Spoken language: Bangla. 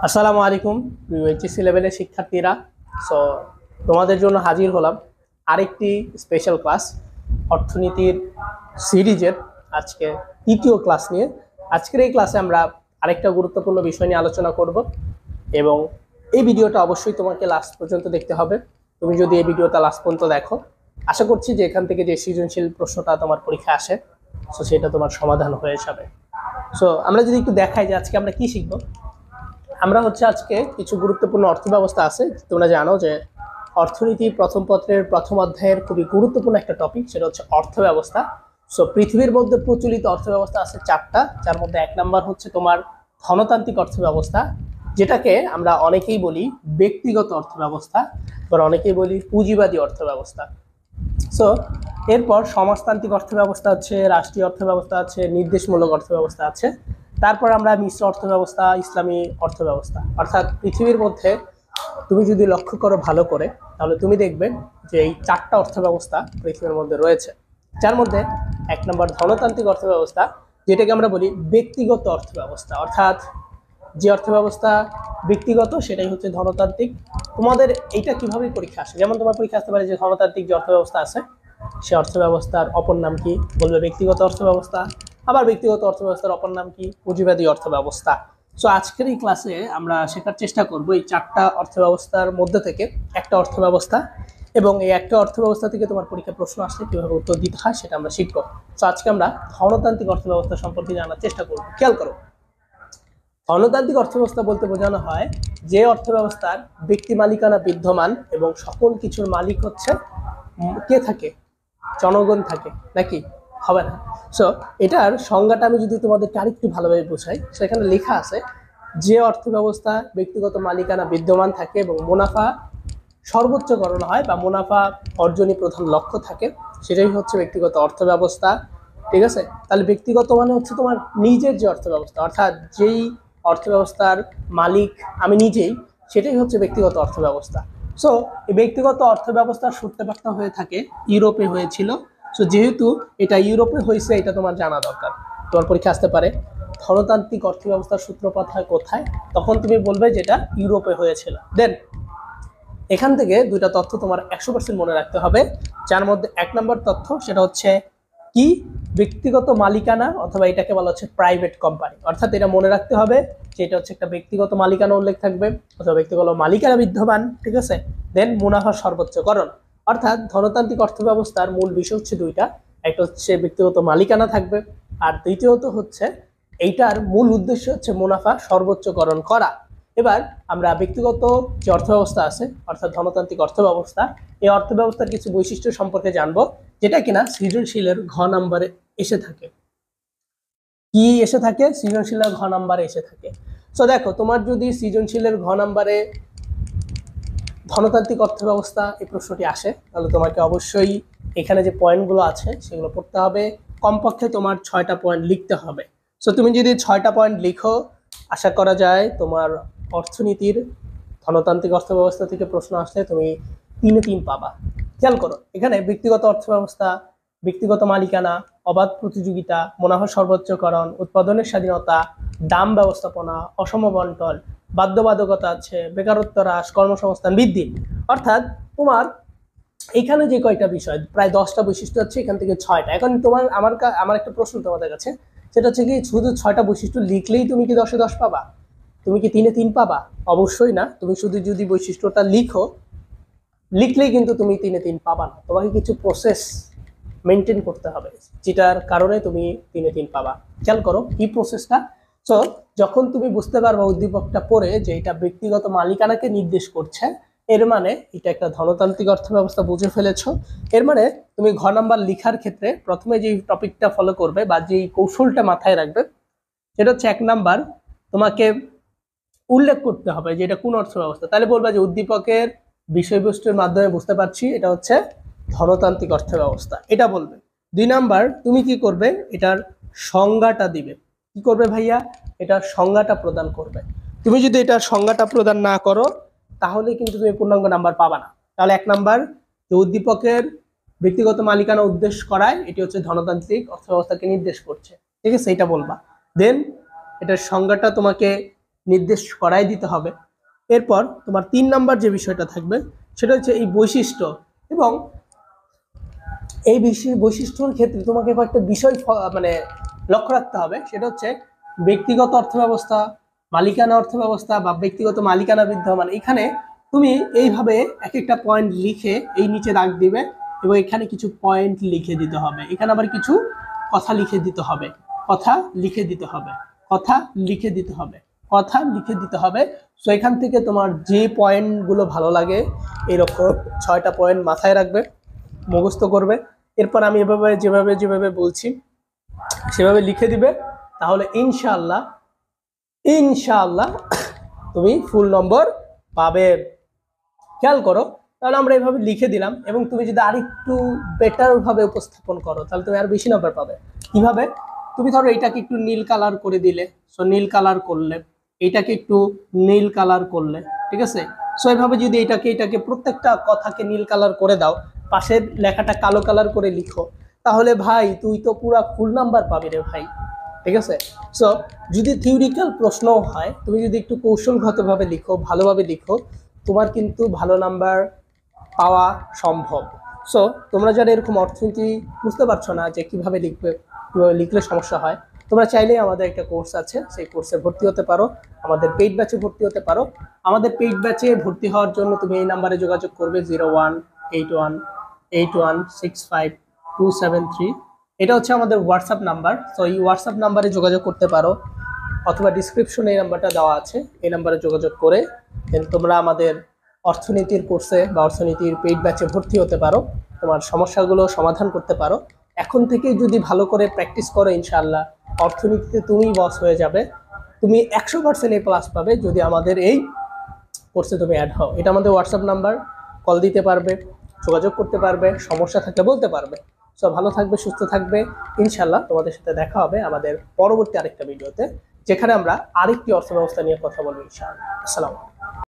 আসসালামু আলাইকুম প্রিয় এইচএসসি লেভেলের শিক্ষার্থীরা। সো তোমাদের জন্য হাজির হলাম আরেকটি স্পেশাল ক্লাস অর্থনীতির সিরিজের আজকে তৃতীয় ক্লাস নিয়ে। আজকের এই ক্লাসে আমরা আরেকটা গুরুত্বপূর্ণ বিষয় নিয়ে আলোচনা করব এবং এই ভিডিওটা অবশ্যই তোমাকে লাস্ট পর্যন্ত দেখতে হবে। তুমি যদি এই ভিডিওটা লাস্ট পর্যন্ত দেখো, আশা করছি যে এখান থেকে যে সৃজনশীল প্রশ্নটা তোমার পরীক্ষায় আসে সো সেটা তোমার সমাধান হয়ে যাবে। সো আমরা যদি একটু দেখাই যে আজকে আমরা কি শিখবো। আমরা আজকে কিছু গুরুত্বপূর্ণ অর্থব্যবস্থা আছে। তোমরা জানো যে অর্থনীতি প্রথম পত্রের প্রথম অধ্যায়ের খুবই গুরুত্বপূর্ণ একটা টপিক, সেটা হচ্ছে অর্থব্যবস্থা। সো পৃথিবীর মধ্যে প্রচলিত অর্থব্যবস্থা আছে চারটা, যার মধ্যে এক নাম্বার হচ্ছে তোমার ধনতান্ত্রিক অর্থব্যবস্থা, যেটাকে আমরা অনেকেই বলি ব্যক্তিগত অর্থব্যবস্থা, আবার অনেকেই বলি পুঁজিবাদী অর্থব্যবস্থা। সো এরপর সমাজতান্ত্রিক অর্থব্যবস্থা আছে, রাষ্ট্রীয় অর্থব্যবস্থা আছে, নির্দেশমূলক অর্থব্যবস্থা আছে। তারপর আমরা মিশ্র অর্থব্যবস্থা, ইসলামী অর্থব্যবস্থা। অর্থাৎ পৃথিবীর মধ্যে তুমি যদি লক্ষ্য করো ভালো করে, তাহলে তুমি দেখবে যে এই চারটা অর্থব্যবস্থা পৃথিবীর মধ্যে রয়েছে, যার মধ্যে এক নম্বর ধনতান্ত্রিক অর্থব্যবস্থা, যেটাকে আমরা বলি ব্যক্তিগত অর্থব্যবস্থা। অর্থাৎ যে অর্থব্যবস্থা ব্যক্তিগত সেটাই হচ্ছে ধনতান্ত্রিক। তোমাদের এইটা কিভাবে পরীক্ষা আসে, যেমন তোমার পরীক্ষা আসতে পারে যে ধনতান্ত্রিক যে অর্থব্যবস্থা আছে সে অর্থব্যবস্থার অপর নাম কি, বলবে ব্যক্তিগত অর্থব্যবস্থা। আবার ব্যক্তিগত অর্থব্যবস্থার অপর নাম কি, পুঁজিবাদী অর্থব্যবস্থা। সো আজকের এই ক্লাসে আমরা শেখার চেষ্টা করব এই চারটা অর্থব্যবস্থার মধ্যে থেকে একটা অর্থব্যবস্থা, এবং এই একটা অর্থব্যবস্থা থেকে তোমার পরীক্ষা প্রশ্ন আসলে কিভাবে উত্তর দিতে হয় সেটা আমরা শিখবো। সো আজকে আমরা ধনতান্ত্রিক অর্থব্যবস্থা সম্পর্কে জানার চেষ্টা করব। খেয়াল করো, ধনতান্ত্রিক অর্থব্যবস্থা বলতে বোঝানো হয় যে অর্থব্যবস্থার ব্যক্তি মালিকানা বিদ্যমান এবং সকল কিছুর মালিক হচ্ছে কে থাকে, জনগণ থাকে, নাকি হবে না। সো এটার সংজ্ঞাটা আমি যদি তোমাদেরকে আরেকটু ভালোভাবে বোঝাই, সেখানে লেখা আছে যে অর্থব্যবস্থা ব্যক্তিগত মালিকানা বিদ্যমান থাকে এবং মুনাফা সর্বোচ্চকরণ হয় বা মুনাফা অর্জনই প্রধান লক্ষ্য থাকে, সেটাই হচ্ছে ব্যক্তিগত অর্থব্যবস্থা। ঠিক আছে, তাহলে ব্যক্তিগত মানে হচ্ছে তোমার নিজের যে অর্থব্যবস্থা, অর্থাৎ যেই অর্থব্যবস্থার মালিক আমি নিজেই, সেটাই হচ্ছে ব্যক্তিগত অর্থব্যবস্থা। সো এই ব্যক্তিগত অর্থব্যবস্থার সূত্রপাত হয়ে থাকে ইউরোপে হয়েছিল। সো যেহেতু এটা ইউরোপে হয়েছে এটা তোমার জানা দরকার। তোমার পরীক্ষা আসতে পারে ধনতান্ত্রিক অর্থব্যবস্থার সূত্রপাত হয় কোথায়, তখন তুমি বলবে যেটা ইউরোপে হয়েছিল। দেন এখান থেকে দুইটা তথ্য তোমার 100% মনে রাখতে হবে, যার মধ্যে এক নম্বর তথ্য সেটা হচ্ছে কি, ব্যক্তিগত মালিকানা, অথবা এটাকে বলা হচ্ছে প্রাইভেট কোম্পানি। অর্থাৎ এটা মনে রাখতে হবে যে এটা হচ্ছে একটা ব্যক্তিগত মালিকানা উল্লেখ থাকবে অথবা ব্যক্তিগত মালিকানা বিদ্যমান। ঠিক আছে, দেন মুনাফা সর্বোচ্চকরণ। অর্থাৎ ধনতান্ত্রিক অর্থব্যবস্থার মূল বিষয় হচ্ছে দুইটা, একটা হচ্ছে ব্যক্তিগত মালিকানা থাকবে, আর দ্বিতীয়ত হচ্ছে এইটার মূল উদ্দেশ্য হচ্ছে মুনাফা সর্বোচ্চকরণ করা। এবার আমরা ব্যক্তিগত যে অর্থব্যবস্থা আছে অর্থাৎ ধনতান্ত্রিক অর্থব্যবস্থা, এই অর্থব্যবস্থার কিছু বৈশিষ্ট্য সম্পর্কে জানবো, যেটা কিনা সৃজনশীলের ঘ নাম্বারে এসে থাকে। কি এসে থাকে? সৃজনশীলের ঘ নাম্বারে এসে থাকে। তো দেখো, তোমার যদি সৃজনশীলের ঘ নাম্বারে ধনতান্ত্রিক অর্থব্যবস্থা এই প্রশ্নটি আসে, তাহলে তোমাকে অবশ্যই এখানে যে পয়েন্টগুলো আছে সেগুলো পড়তে হবে। কমপক্ষে তোমার 6টা পয়েন্ট লিখতে হবে। সো তুমি যদি 6টা পয়েন্ট লিখো, আশা করা যায় তোমার অর্থনীতির ধনতান্ত্রিক অর্থব্যবস্থা থেকে প্রশ্ন আসলে তুমি 3-এ 3 পাবা। খেয়াল করো, এখানে ব্যক্তিগত অর্থব্যবস্থা, ব্যক্তিগত মালিকানা, অবাধ প্রতিযোগিতা, মুনাফা সর্বোচ্চকরণ, উৎপাদনের স্বাধীনতা, দাম ব্যবস্থাপনা, অসম বন্টন, বাধ্যবাধকতা আছে, বেকারত্ব হ্রাস, কর্মসংস্থান বৃদ্ধি। অর্থাৎ তোমার এখানে যে কয়টা বিষয়, প্রায় 10টা বৈশিষ্ট্য আছে, এখান থেকে 6টা। এখন তোমার আমার একটা প্রশ্ন তোমাদের কাছে, সেটা হচ্ছে কি শুধু 6টা বৈশিষ্ট্য লিখলেই তুমি কি 10-এ 10 পাবা? তুমি কি 3-এ 3 পাবা? অবশ্যই না। তুমি শুধু যদি বৈশিষ্ট্যটা লিখলেই কিন্তু তুমি 3-এ 3 পাবা না। তোমাকে কিছু প্রসেস মেনটেন করতে হবে, যেটার কারণে তুমি 3-এ 3 পাবা। খেয়াল করো কি প্রসেসটা। সো যখন তুমি বুঝতে পারবা উদ্দীপকটা পড়ে যে এটা ব্যক্তিগত মালিকানাকে নির্দেশ করছে, এর মানে এটা একটা ধনতান্ত্রিক অর্থব্যবস্থা বুঝে ফেলেছো। এর মানে তুমি ঘ নাম্বার লিখার ক্ষেত্রে প্রথমে যে টপিকটা ফলো করবে বা যে কৌশলটা মাথায় রাখবে, সেটা হচ্ছে 1 নাম্বার তোমাকে উল্লেখ করতে হবে যে এটা কোন অর্থব্যবস্থা। তাহলে বলবা যে উদ্দীপকের বিষয়বস্তুর মাধ্যমে বুঝতে পারছি এটা হচ্ছে ধনতান্ত্রিক অর্থব্যবস্থা, এটা বলবে। 2 নাম্বার তুমি কি করবে, এটার সংজ্ঞাটা দিবে। কি করবে ভাইয়া? এটার সংজ্ঞাটা প্রদান করবে। তুমি যদি এটার সংজ্ঞাটা প্রদান না করো, তাহলে কিন্তু তুমি পূর্ণাঙ্গ নাম্বার পাবা না। তাহলে 1 নাম্বার যে উদ্দীপকের ব্যক্তিগত মালিকানা উদ্দেশ্য করায় এটি হচ্ছে ধনতান্ত্রিক অর্থব্যবস্থাকে নির্দেশ করছে। ঠিক আছে, এটা বলবা। দেন এটার সংজ্ঞাটা তোমাকে নির্দেশ করাই দিতে হবে। এরপর তোমার 3 নাম্বার যে বিষয়টা থাকবে সেটা হচ্ছে এই বৈশিষ্ট্য, এবং এই বৈশিষ্ট্যর ক্ষেত্রে তোমাকে কয়েকটা বিষয় মানে লক্ষ্য রাখতে হবে। সেটা হচ্ছে ব্যক্তিগত অর্থব্যবস্থা, মালিকানা অর্থব্যবস্থা বা ব্যক্তিগত মালিকানা বিদ্যমান। এখানে তুমি এইভাবে এক একটা পয়েন্ট লিখে এই নিচে দাগ দিবে এবং এখানে কিছু পয়েন্ট লিখে দিতে হবে। এখানে আবার কিছু কথা লিখে দিতে হবে, কথা লিখে দিতে হবে, কথা লিখে দিতে হবে, কথা লিখে দিতে হবে। সো এখান থেকে তোমার যে পয়েন্টগুলো ভালো লাগে এরকম 6টা পয়েন্ট মাথায় রাখবে, মুখস্থ করবে। এরপর আমি এভাবে যেভাবে যেভাবে বলছি সেভাবে লিখে দিবে, তাহলে ইনশাআল্লাহ ইনশাআল্লাহ তুমি ফুল নম্বর পাবে। খেয়াল করো, তাহলে আমরা এইভাবে লিখে দিলাম, এবং তুমি যদি আরেকটু বেটার ভাবে উপস্থাপন করো তাহলে তুমি আর বেশি নাম্বার পাবে। কিভাবে? তুমি ধরো এটাকে একটু নীল কালার করে দিলে, সো নীল কালার করলে, এটাকে একটু নীল কালার করলে, ঠিক আছে? সো এইভাবে যদি এটাকে প্রত্যেকটা কথাকে নীল কালার করে দাও, পাশের লেখাটা কালো কালার করে লিখো, তাহলে ভাই তুই তো পুরা ফুল নাম্বার পাবি রে ভাই, ঠিক আছে? সো যদি থিওরিক্যাল প্রশ্নও হয়, তুমি যদি একটু কৌশলগতভাবে লিখো, ভালোভাবে লিখো, তোমার কিন্তু ভালো নাম্বার পাওয়া সম্ভব। সো তোমরা যারা এরকম অর্থনীতি বুঝতে পারছো না যে কিভাবে লিখবে, কিভাবে লিখলে সমস্যা হয়, তোমরা চাইলেই আমাদের একটা কোর্স আছে, সেই কোর্সে ভর্তি হতে পারো, আমাদের পেইড ব্যাচে ভর্তি হতে পারো। আমাদের পেইড ব্যাচে ভর্তি হওয়ার জন্য তুমি এই নাম্বারে যোগাযোগ করবে 01818165 273। এটা হচ্ছে আমাদের হোয়াটসঅ্যাপ নাম্বার। তো এই হোয়াটসঅ্যাপ নাম্বারে যোগাযোগ করতে পারো, অথবা ডিসক্রিপশনে এই নাম্বারটা দেওয়া আছে, এই নাম্বারে যোগাযোগ করে তোমরা আমাদের অর্থনীতির কোর্সে বা অর্থনীতির পেইড ব্যাচে ভর্তি হতে পারো, তোমার সমস্যাগুলো সমাধান করতে পারো। এখন থেকে যদি ভালো করে প্র্যাকটিস করো, ইনশাআল্লাহ অর্থনীতিতে তুমি বস হয়ে যাবে। তুমি 100% এ প্লাস পাবে যদি আমাদের এই কোর্সে তুমি অ্যাড হও। এটা আমাদের হোয়াটসঅ্যাপ নাম্বার, কল দিতে পারবে, যোগাযোগ করতে পারবে, সমস্যা থাকলে বলতে পারবে। সো ভালো থাকবে, সুস্থ থাকবে। ইনশাআল্লাহ তোমাদের সাথে দেখা হবে আমাদের পরবর্তী আরেকটা ভিডিওতে, যেখানে আমরা আরেকটি অর্থব্যবস্থা নিয়ে কথা বলবো ইনশাআল্লাহ। আসসালামু আলাইকুম।